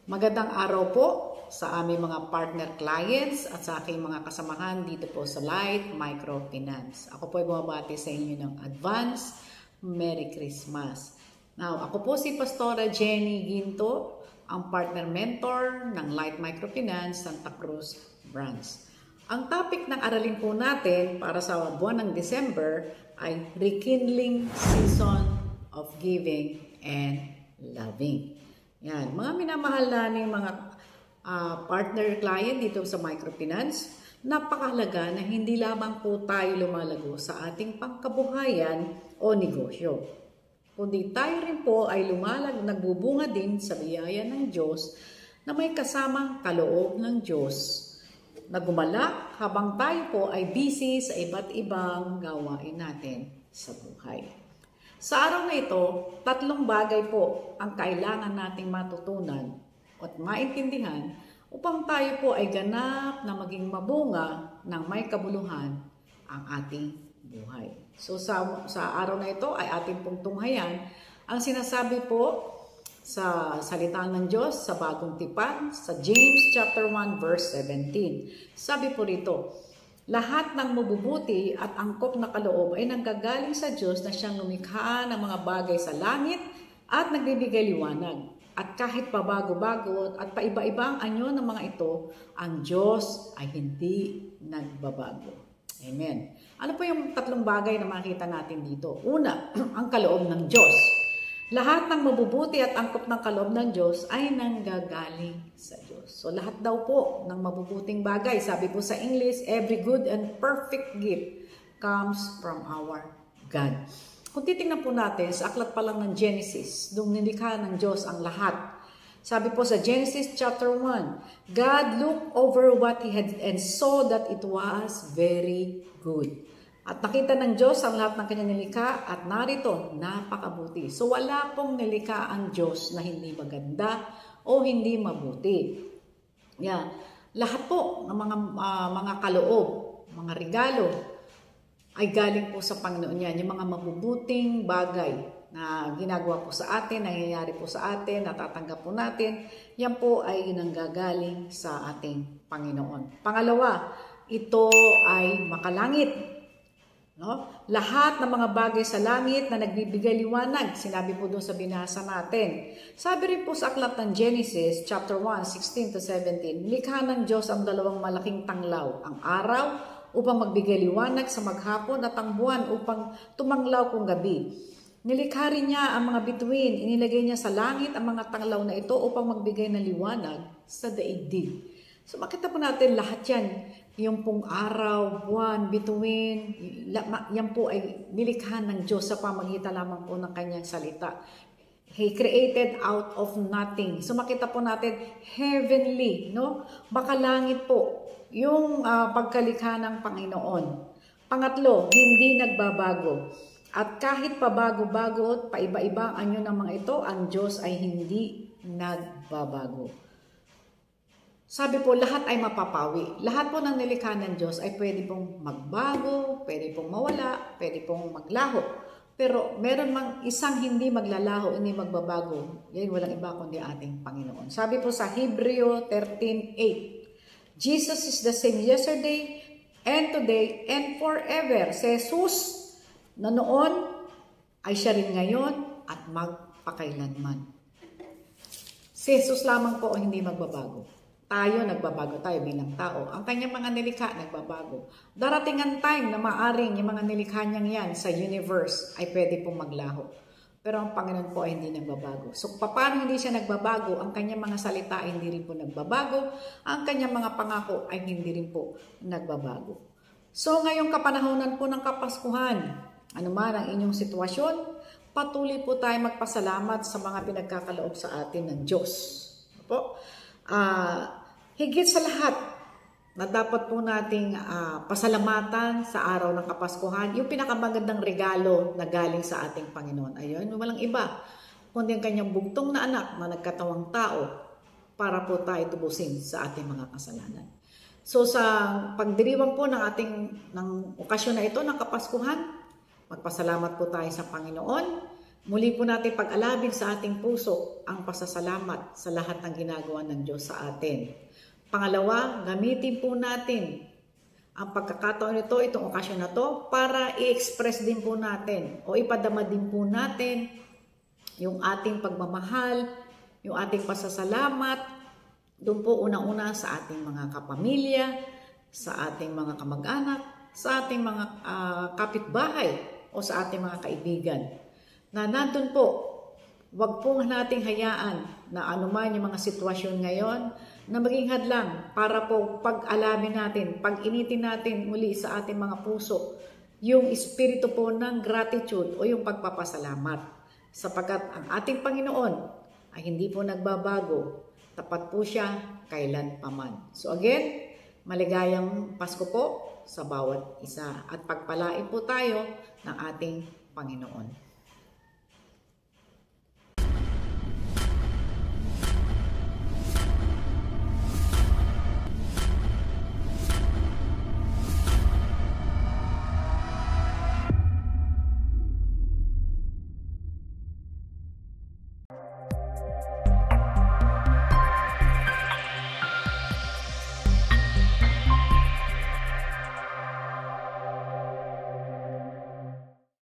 Magandang araw po sa aming mga partner clients at sa aking mga kasamahan dito po sa Light Microfinance. Ako po ay bumabati sa inyo ng advance Merry Christmas. Now, ako po si Pastora Jenny Ginto, ang partner mentor ng Light Microfinance Santa Cruz Branch. Ang topic ng aralin po natin para sa buwan ng December ay Rekindling Season of Giving and Loving. Yan, mga minamahal namin mga partner client dito sa microfinance, napakahalaga na hindi lamang po tayo lumalago sa ating pangkabuhayan o negosyo, kundi tayo rin po ay nagbubunga din sa biyaya ng Diyos na may kasamang kaloob ng Diyos na gumalak habang tayo po ay busy sa iba't ibang gawain natin sa buhay. Sa araw na ito, 3 bagay po ang kailangan nating matutunan at maintindihan upang tayo po ay ganap na maging mabunga ng may kabuluhan ang ating buhay. So sa araw na ito ay ating pong tunghayan ang sinasabi po sa salita ng Diyos sa Bagong Tipan sa James chapter 1 verse 17. Sabi po rito, lahat ng mabubuti at angkop na kaloob ay nanggagaling sa Diyos na siyang lumikha ng mga bagay sa langit at nagbibigay liwanag. At kahit pabago-bago at paiba-ibang anyo ng mga ito, ang Diyos ay hindi nagbabago. Amen. Ano po yung 3 bagay na makita natin dito? Una, ang kaloob ng Diyos. Lahat ng mabubuti at angkop ng kaloob ng Diyos ay nanggagaling sa Diyos. So lahat daw po ng mabubuting bagay, sabi po sa English, every good and perfect gift comes from our God. Kung titingnan po natin sa aklat pa lang ng Genesis, nung nilikha ng Diyos ang lahat, sabi po sa Genesis chapter 1, God looked over what He had and saw that it was very good. At nakita ng Diyos ang lahat ng kanyang nilikha at narito, napakabuti. So wala pong nilikha ang Diyos na hindi maganda o hindi mabuti. Yeah. Lahat po ng mga kaloob, mga regalo ay galing po sa Panginoon yan. Yung mga mabubuting bagay na ginagawa po sa atin, nangyayari po sa atin, natatanggap po natin, yan po ay nanggagaling sa ating Panginoon. Pangalawa, ito ay makalangit. No? Lahat ng mga bagay sa langit na nagbibigay liwanag, sinabi po doon sa binasa natin. Sabi rin po sa aklat ng Genesis, chapter 1, 16 to 17, likha ng Diyos ang 2 malaking tanglaw, ang araw upang magbigay liwanag sa maghapon at ang buwan upang tumanglaw kung gabi. Nilikha rin niya ang mga bituin, inilagay niya sa langit ang mga tanglaw na ito upang magbigay ng liwanag sa daigdig. So makita po natin lahat yan. Yung pong araw, buwan, bituin, yan po ay nilikha ng Diyos sa pamagitan lamang po ng kanyang salita. He created out of nothing. So makita po natin, heavenly, no? Makalangit po yung pagkalikha ng Panginoon. Pangatlo, hindi nagbabago. At kahit pabago-bago at paiba-iba ang anyo ng mga ito, ang Diyos ay hindi nagbabago. Sabi po, lahat ay mapapawi. Lahat po ng nilikha ng Diyos ay pwede pong magbago, pwede pong mawala, pwede pong maglaho. Pero meron mang isang hindi maglalaho, hindi magbabago. Yan walang iba kundi ating Panginoon. Sabi po sa Hebreo 13:8, Jesus is the same yesterday and today and forever. Si Jesus na noon ay siya rin ngayon at magpakailanman. Si Jesus lamang po ang hindi magbabago. Tayo, nagbabago tayo bilang tao. Ang kanyang mga nilikha, nagbabago. Darating ang time na maaring yung mga nilikha niyang yan sa universe ay pwede pong maglaho. Pero ang Panginoon po ay hindi nagbabago. So, paano hindi siya nagbabago? Ang kanyang mga salita ay hindi rin po nagbabago. Ang kanyang mga pangako ay hindi rin po nagbabago. So, ngayong kapanahonan po ng Kapaskuhan, ano man ang inyong sitwasyon, patuloy po tayo magpasalamat sa mga pinagkakaloob sa atin ng Diyos. Po? Higit sa lahat na dapat po nating pasalamatan sa araw ng Kapaskuhan, yung pinakamagandang regalo na galing sa ating Panginoon. Ayun, walang iba, kundi ang kanyang bugtong na anak na nagkatawang tao para po tayo tubusin sa ating mga kasalanan. So sa pagdiriwang po ng okasyon na ito ng Kapaskuhan, magpasalamat po tayo sa Panginoon Muli po natin pag-alabin sa ating puso ang pasasalamat sa lahat ng ginagawa ng Diyos sa atin. Pangalawa, gamitin po natin ang pagkakataon nito, itong okasyon na to, para i-express din po natin o ipadama din po natin yung ating pagmamahal, yung ating pasasalamat, doon po unang-una sa ating mga kapamilya, sa ating mga kamag-anak, sa ating mga kapitbahay o sa ating mga kaibigan. Na nandun po, wag po nating hayaan na anuman yung mga sitwasyon ngayon na maging hadlang para po pag-alamin natin, pag-initin natin muli sa ating mga puso yung espiritu po ng gratitude o yung pagpapasalamat. Sapagkat ang ating Panginoon ay hindi po nagbabago, tapat po siya kailan paman. So again, maligayang Pasko po sa bawat isa at pagpalain po tayo ng ating Panginoon.